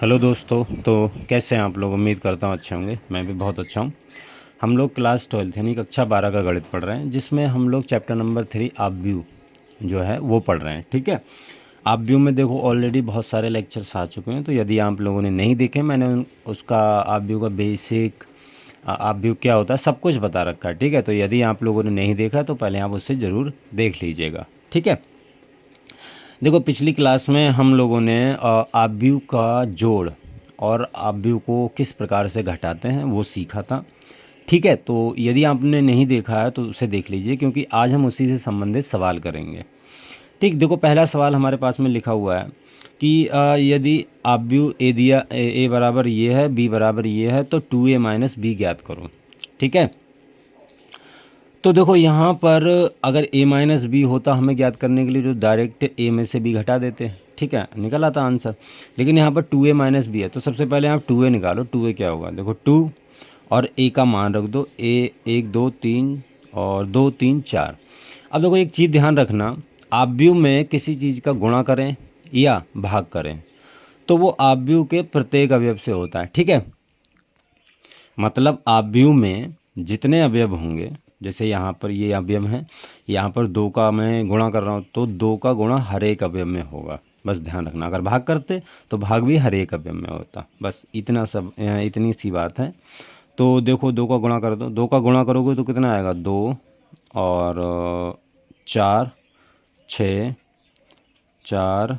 Hello दोस्तों। तो कैसे हैं आप लोग? उम्मीद करता हूँ अच्छे होंगे। मैं भी बहुत अच्छा हूँ। हम लोग क्लास 12 यानी कक्षा 12 का गणित पढ़ रहे हैं, जिसमें हम लोग चैप्टर नंबर 3 अपव्यू जो है वो पढ़ रहे हैं। ठीक है। अपव्यू में देखो ऑलरेडी बहुत सारे लेक्चर्स आ चुके हैं, तो यदि आप लोगों ने नहीं देखे, मैंने उसका अपव्यू का बेसिक अपव्यू क्या होता है सब कुछ बता रखा है। ठीक है। तो यदि आप लोगों ने नहीं देखा तो पहले आप उससे ज़रूर देख लीजिएगा। ठीक है। देखो पिछली क्लास में हम लोगों ने अपव्यू का जोड़ और अपव्यू को किस प्रकार से घटाते हैं वो सीखा था। ठीक है। तो यदि आपने नहीं देखा है तो उसे देख लीजिए, क्योंकि आज हम उसी से संबंधित सवाल करेंगे। ठीक। देखो पहला सवाल हमारे पास में लिखा हुआ है कि यदि अपव्यू ए दिया ए बराबर ये है, बी बराबर ये है, तो 2a माइनस बी ज्ञात करो। ठीक है। तो देखो यहाँ पर अगर a माइनस बी होता हमें ज्ञात करने के लिए, जो डायरेक्ट a में से b घटा देते। ठीक है, निकल आता आंसर। लेकिन यहाँ पर 2a माइनस बी है, तो सबसे पहले आप 2a निकालो। 2a क्या होगा? देखो 2 और a का मान रख दो। a 1 2 3 और 2 3 4। अब देखो एक चीज़ ध्यान रखना, अपव्यू में किसी चीज़ का गुणा करें या भाग करें तो वो अपव्यू के प्रत्येक अवयव से होता है। ठीक है। मतलब अपव्यू में जितने अवयव होंगे, जैसे यहाँ पर ये अवयव हैं, यहाँ पर 2 का मैं गुणा कर रहा हूँ तो 2 का गुणा हर एक अवयव में होगा। बस ध्यान रखना, अगर भाग करते तो भाग भी हर एक अवयव में होता। बस इतना सब, इतनी सी बात है। तो देखो 2 का गुणा कर दो। 2 का गुणा करोगे तो कितना आएगा? 2 और 4 6 4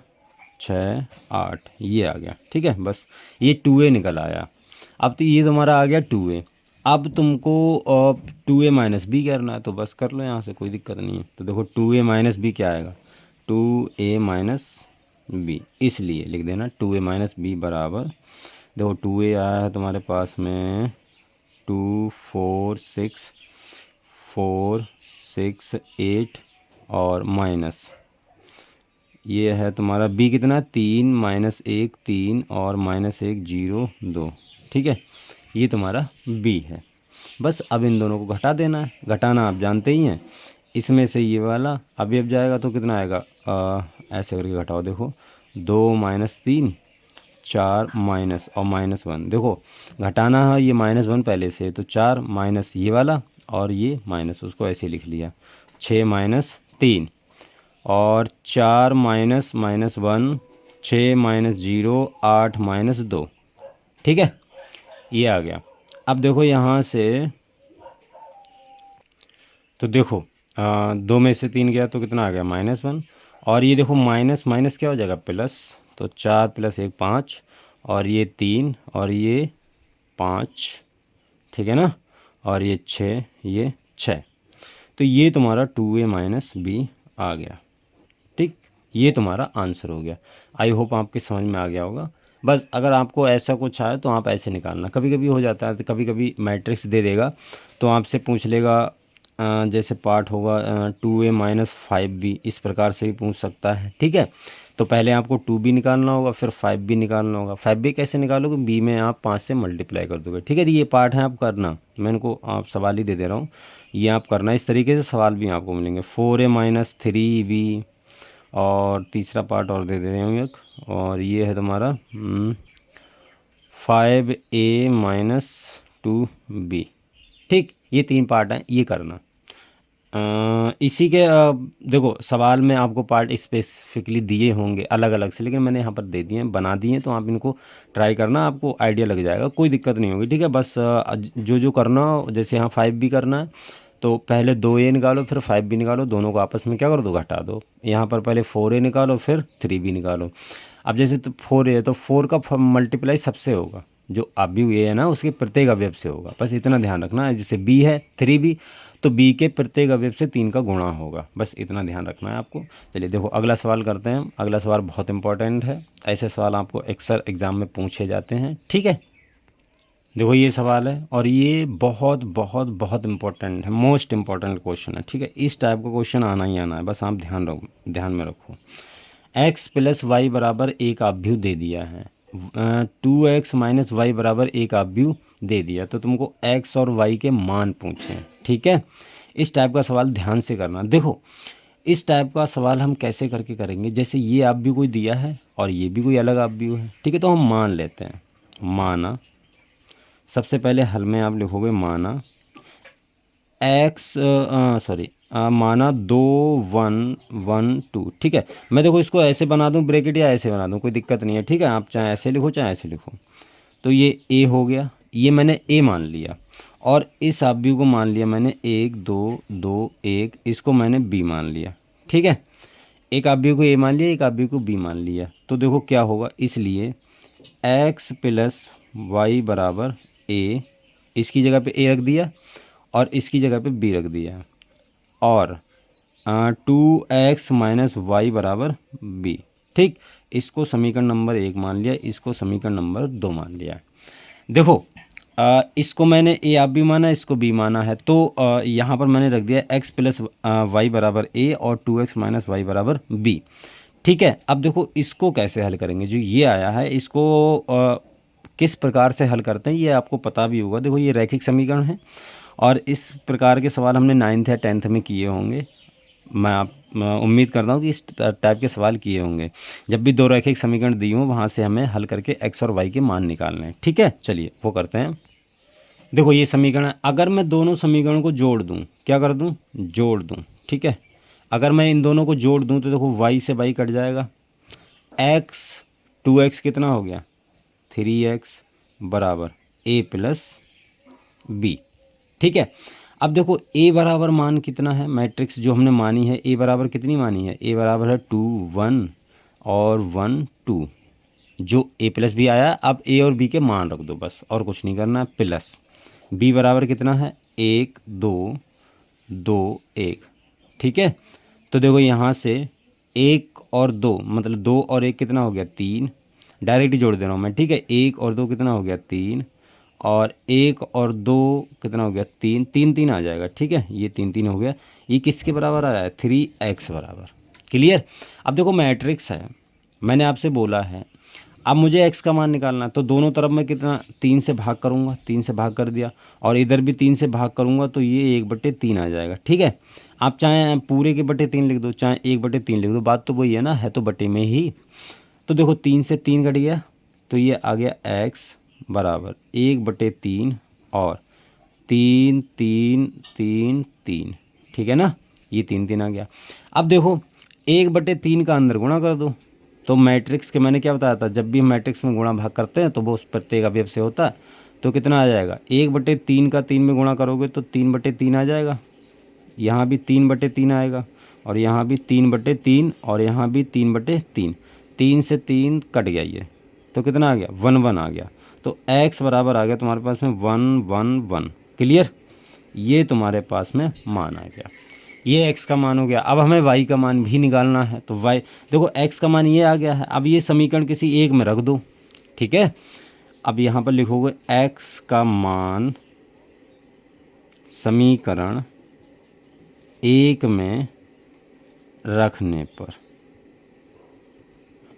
6 8, ये आ गया। ठीक है। बस ये 2a निकल आया। अब तो ये तुम्हारा आ गया 2a। अब तुमको 2a माइनस बी करना है, तो बस कर लो यहाँ से, कोई दिक्कत नहीं है। तो देखो 2a माइनस बी क्या आएगा? 2a माइनस बी, इसलिए लिख देना 2a माइनस बी बराबर, देखो 2a आया है तुम्हारे पास में 2 4 6 4 6 8 और माइनस ये है तुम्हारा b कितना? 3 माइनस 1 3 और माइनस 1 0 2। ठीक है, ये तुम्हारा b है। बस अब इन दोनों को घटा देना है। घटाना आप जानते ही हैं। इसमें से ये वाला अवयव जाएगा तो कितना आएगा? ऐसे करके घटाओ। देखो 2 माइनस 3 4 माइनस और माइनस 1। देखो घटाना है, ये माइनस 1 पहले से, तो 4 माइनस ये वाला और ये माइनस, उसको ऐसे लिख लिया। 6 माइनस 3 और 4 माइनस माइनस 1 6 माइनस 0 8 माइनस 2। ठीक है, ये आ गया। अब देखो यहाँ से, तो देखो 2 में से 3 गया तो कितना आ गया? -1। और ये देखो माइनस माइनस क्या हो जाएगा? प्लस। तो 4 + 1 5 और ये 3 और ये 5। ठीक है ना। और ये 6, ये 6। तो ये तुम्हारा 2a माइनस बी आ गया। ठीक, ये तुम्हारा आंसर हो गया। आई होप आपके समझ में आ गया होगा। बस अगर आपको ऐसा कुछ आए तो आप ऐसे निकालना। कभी कभी हो जाता है, तो कभी कभी मैट्रिक्स दे देगा तो आपसे पूछ लेगा, जैसे पार्ट होगा 2a माइनस 5b, इस प्रकार से भी पूछ सकता है। ठीक है। तो पहले आपको 2b निकालना होगा, फिर 5b निकालना होगा। 5b कैसे निकालोगे? b में आप 5 से मल्टीप्लाई कर दोगे। ठीक है। तो ये पार्ट है आप करना, मैं इनको आप सवाल ही दे दे रहा हूँ, ये आप करना। इस तरीके से सवाल भी आपको मिलेंगे। 4a माइनस 3b और तीसरा पार्ट और दे रहे हूँ एक, और ये है तुम्हारा 5a माइनस 2b। ठीक, ये 3 पार्ट हैं, ये करना। इसी के देखो सवाल में आपको पार्ट स्पेसिफिकली दिए होंगे अलग अलग से, लेकिन मैंने यहाँ पर दे दिए हैं, बना दिए हैं, तो आप इनको ट्राई करना, आपको आइडिया लग जाएगा, कोई दिक्कत नहीं होगी। ठीक है। बस जो जो करना हो, जैसे यहाँ 5b करना है तो पहले 2a निकालो, फिर 5b निकालो, दोनों को आपस में क्या कर दो? घटा दो। यहाँ पर पहले 4a निकालो, फिर 3b निकालो। अब जैसे तो 4a है तो 4 का मल्टीप्लाई सबसे होगा, जो अभी ये है ना उसके प्रत्येक अवयव से होगा। बस इतना ध्यान रखना है। जैसे b है 3b, तो b के प्रत्येक अवयव से 3 का गुणा होगा। बस इतना ध्यान रखना है आपको। चलिए देखो अगला सवाल करते हैं। अगला सवाल बहुत इंपॉर्टेंट है, ऐसे सवाल आपको अक्सर एग्ज़ाम में पूछे जाते हैं। ठीक है। देखो ये सवाल है और ये बहुत बहुत बहुत इंपॉर्टेंट है, मोस्ट इंपॉर्टेंट क्वेश्चन है। ठीक है। इस टाइप का क्वेश्चन आना ही आना है, बस आप ध्यान में रखो। x + y बराबर एक अपव्यू दे दिया है, 2x - y बराबर एक अपव्यू दे दिया, तो तुमको x और y के मान पूछे हैं। ठीक है। इस टाइप का सवाल ध्यान से करना। देखो इस टाइप का सवाल हम कैसे करके करेंगे, जैसे ये आप भी कोई दिया है और ये भी कोई अलग आप भी है, ठीक है। तो हम मान लेते हैं, माना सबसे पहले हल में आप लिखोगे माना एक्स सॉरी माना 2 1 1 2, ठीक है। मैं देखो इसको ऐसे बना दूं ब्रैकेट या ऐसे बना दूं, कोई दिक्कत नहीं है, ठीक है। आप चाहे ऐसे लिखो चाहे ऐसे लिखो। तो ये ए हो गया, ये मैंने ए मान लिया, और इस आप बी को मान लिया मैंने 1 2 2 1, इसको मैंने बी मान लिया, ठीक है। एक आप बी को ए मान लिया, एक आप बी को बी मान लिया। तो देखो क्या होगा, इसलिए एक्स प्लस वाई बराबर ए, इसकी जगह पे ए रख दिया और इसकी जगह पे बी रख दिया, और 2x माइनस वाई बराबर बी, ठीक। इसको समीकरण नंबर 1 मान लिया, इसको समीकरण नंबर 2 मान लिया। देखो इसको मैंने ए आप भी माना, इसको बी माना है, तो यहाँ पर मैंने रख दिया x प्लस वाई बराबर ए और 2x माइनस वाई बराबर बी, ठीक है। अब देखो इसको कैसे हल करेंगे, जो ये आया है इसको किस प्रकार से हल करते हैं ये आपको पता भी होगा। देखो ये रैखिक समीकरण है, और इस प्रकार के सवाल हमने 9th या 10th में किए होंगे। मैं उम्मीद करता हूँ कि इस टाइप के सवाल किए होंगे, जब भी दो रैखिक समीकरण दी हों वहाँ से हमें हल करके x और y के मान निकालने हैं, ठीक है। चलिए वो करते हैं। देखो ये समीकरण है, अगर मैं दोनों समीकरण को जोड़ दूँ, क्या कर दूँ, जोड़ दूँ, ठीक है। अगर मैं इन दोनों को जोड़ दूँ तो देखो y से y कट जाएगा, x 2x कितना हो गया 3x बराबर a प्लस बी, ठीक है। अब देखो a बराबर मान कितना है, मैट्रिक्स जो हमने मानी है a बराबर कितनी मानी है, a बराबर है 2 1 और 1 2, जो a प्लस बी आया। अब a और b के मान रख दो बस, और कुछ नहीं करना है। प्लस b बराबर कितना है 1 2 2 1, ठीक है। तो देखो यहाँ से 1 और 2 मतलब 2 और 1 कितना हो गया 3, डायरेक्ट जोड़ दे रहा हूँ मैं, ठीक है। 1 और 2 कितना हो गया 3, और 1 और 2 कितना हो गया 3, 3 3 आ जाएगा, ठीक है। ये 3 3 हो गया, ये किसके बराबर आ रहा है 3x बराबर। क्लियर। अब देखो मैट्रिक्स है, मैंने आपसे बोला है अब मुझे x का मान निकालना है, तो दोनों तरफ मैं कितना 3 से भाग करूँगा, 3 से भाग कर दिया, और इधर भी 3 से भाग करूँगा तो ये 1/3 आ जाएगा, ठीक है। आप चाहे पूरे के बटे 3 लिख दो, चाहे 1/3 लिख दो, बात तो वही है ना, है तो बटे में ही। तो देखो 3 से 3 कट गया, तो ये आ गया x बराबर 1/3 और 3 3 3 3, ठीक है ना। ये 3 3 आ गया। अब देखो 1/3 का अंदर गुणा कर दो, तो मैट्रिक्स के मैंने क्या बताया था, जब भी हम मैट्रिक्स में गुणा भाग करते हैं तो वो उस प्रत्येक अवयव से होता है। तो कितना आ जाएगा 1/3 का 3 में गुणा करोगे तो 3/3 आ जाएगा, यहाँ भी 3/3 आएगा, और यहाँ भी 3/3, और यहाँ भी 3/3, 3 से 3 कट गया ये, तो कितना आ गया 1 1 आ गया। तो x बराबर आ गया तुम्हारे पास में 1 1 1। क्लियर। ये तुम्हारे पास में मान आ गया, ये x का मान हो गया। अब हमें y का मान भी निकालना है, तो y देखो x का मान ये आ गया है। अब ये समीकरण किसी एक में रख दो, ठीक है। अब यहाँ पर लिखोगे x का मान समीकरण 1 में रखने पर,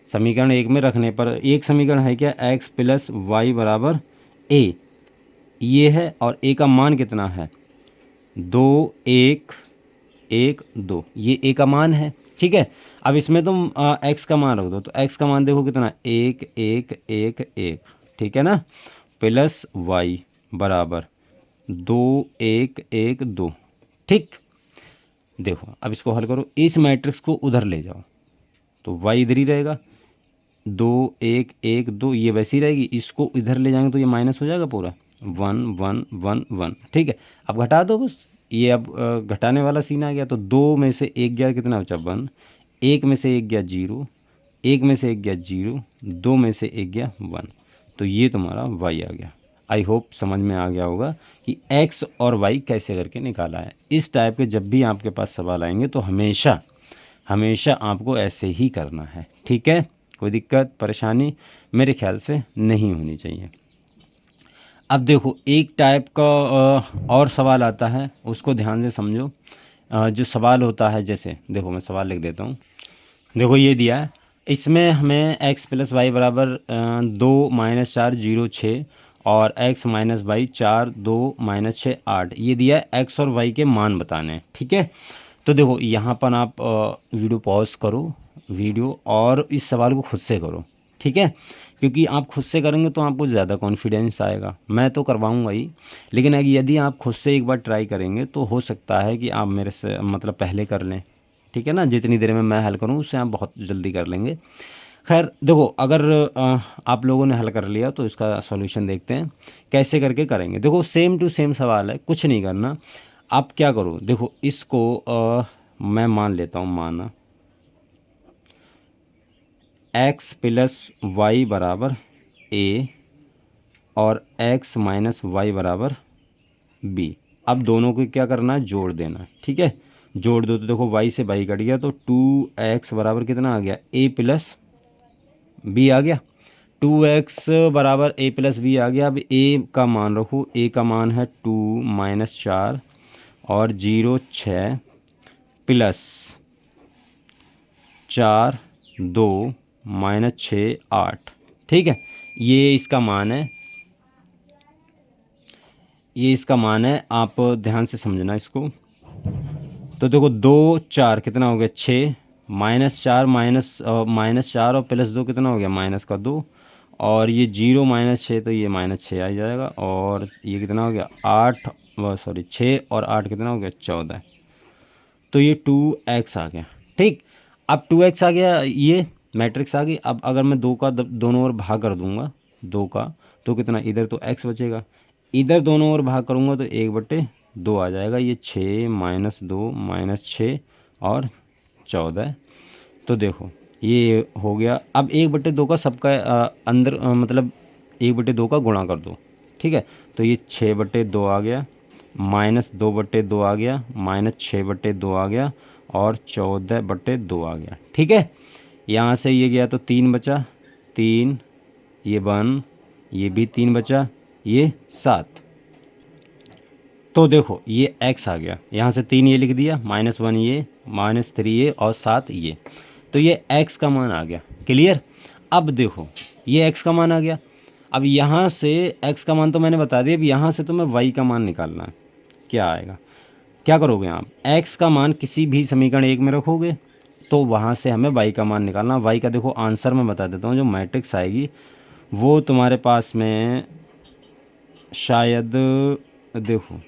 समीकरण 1 में रखने पर, एक समीकरण है क्या x प्लस वाई बराबर a, ये है, और a का मान कितना है 2 1 1 2, ये a का मान है, ठीक है। अब इसमें तुम x का मान रख दो, तो x का मान देखो कितना 1 1 1 1, ठीक है ना, प्लस y बराबर 2 1 1 2, ठीक। देखो अब इसको हल करो, इस मैट्रिक्स को उधर ले जाओ तो y इधर ही रहेगा, 2 1 1 2 ये वैसी रहेगी, इसको इधर ले जाएंगे तो ये माइनस हो जाएगा पूरा 1 1 1 1, ठीक है। अब घटा दो बस, ये अब घटाने वाला सीन आ गया, तो 2 में से 1 गया कितना बचा 1, 1 में से 1 गया 0, 1 में से 1 गया 0, 2 में से 1 गया 1, तो ये तुम्हारा y आ गया। आई होप समझ में आ गया होगा कि x और y कैसे करके निकाला है। इस टाइप के जब भी आपके पास सवाल आएंगे तो हमेशा हमेशा आपको ऐसे ही करना है, ठीक है। कोई दिक्कत परेशानी मेरे ख्याल से नहीं होनी चाहिए। अब देखो एक टाइप का और सवाल आता है, उसको ध्यान से समझो। जो सवाल होता है, जैसे देखो मैं सवाल लिख देता हूँ। देखो ये दिया है, इसमें हमें x प्लस वाई बराबर 2 माइनस 4 0 6 और x माइनस वाई 4 2 माइनस 6 8, ये दिया है। x और y के मान बताने हैं, ठीक है। तो देखो यहाँ पर आप वीडियो पॉज करो वीडियो और इस सवाल को खुद से करो, ठीक है, क्योंकि आप खुद से करेंगे तो आपको ज़्यादा कॉन्फिडेंस आएगा। मैं तो करवाऊँगा ही, लेकिन अगर यदि आप खुद से एक बार ट्राई करेंगे तो हो सकता है कि आप मेरे से मतलब पहले कर लें, ठीक है ना। जितनी देर में मैं हल करूँ उससे आप बहुत जल्दी कर लेंगे। खैर देखो, अगर आप लोगों ने हल कर लिया तो इसका सॉल्यूशन देखते हैं कैसे करके करेंगे। देखो सेम टू सेम सवाल है, कुछ नहीं करना। आप क्या करो, देखो इसको मैं मान लेता हूँ, माना x प्लस वाई बराबर a और x माइनस वाई बराबर b। अब दोनों को क्या करना है, जोड़ देना है, ठीक है। जोड़ दो तो देखो y से y कट गया तो 2x बराबर कितना आ गया, a प्लस b आ गया। 2x बराबर a प्लस बी आ गया। अब a का मान रखो, a का मान है 2 माइनस 4 और 0 6 प्लस 4 2 माइनस 6 8, ठीक है। ये इसका मान है, ये इसका मान है, आप ध्यान से समझना इसको। तो देखो 2 4 कितना हो गया 6, माइनस 4 और प्लस 2 कितना हो गया माइनस का 2, और ये 0 माइनस 6 तो ये माइनस 6 आ जाएगा, और ये कितना हो गया 8 सॉरी 6 और 8 कितना हो गया 14। तो ये 2x आ गया, ठीक। अब 2x आ गया, ये मैट्रिक्स आ गई। अब अगर मैं दो का दोनों ओर भाग कर दूंगा, 2 का, तो कितना, इधर तो x बचेगा, इधर दोनों ओर भाग करूंगा तो 1/2 आ जाएगा। ये 6 माइनस 2 माइनस 6 और 14। तो देखो ये हो गया। अब 1/2 का सबका अंदर मतलब 1/2 का गुणा कर दो, ठीक है। तो ये 6/2 आ गया, माइनस 2/2 आ गया, माइनस 6/2 आ गया, और 14/2 आ गया, ठीक है। यहाँ से ये गया तो 3 बचा, 3 ये 1, ये भी 3 बचा, ये 7। तो देखो ये x आ गया, यहाँ से 3 ये लिख दिया, -1 ये, -3 ये और 7 ये। तो ये x का मान आ गया, क्लियर। अब देखो ये x का मान आ गया। अब यहाँ से x का मान तो मैंने बता दिया, अब यहाँ से तुम्हें y का मान निकालना है। क्या आएगा, क्या करोगे आप, x का मान किसी भी समीकरण 1 में रखोगे तो वहाँ से हमें y का मान निकालना। y का देखो आंसर मैं बता देता हूँ, जो मैट्रिक्स आएगी वो तुम्हारे पास में शायद, देखो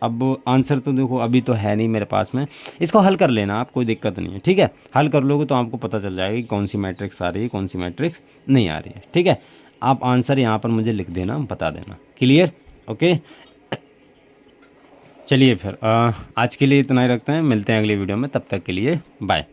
अब आंसर तो देखो अभी तो है नहीं मेरे पास में, इसको हल कर लेना आप, कोई दिक्कत नहीं है, ठीक है। हल कर लोगे तो आपको पता चल जाएगा कि कौन सी मैट्रिक्स आ रही है, कौन सी मैट्रिक्स नहीं आ रही है, ठीक है। आप आंसर यहाँ पर मुझे लिख देना, बता देना, क्लियर, ओके। चलिए फिर आज के लिए इतना ही रखते हैं, मिलते हैं अगली वीडियो में, तब तक के लिए बाय।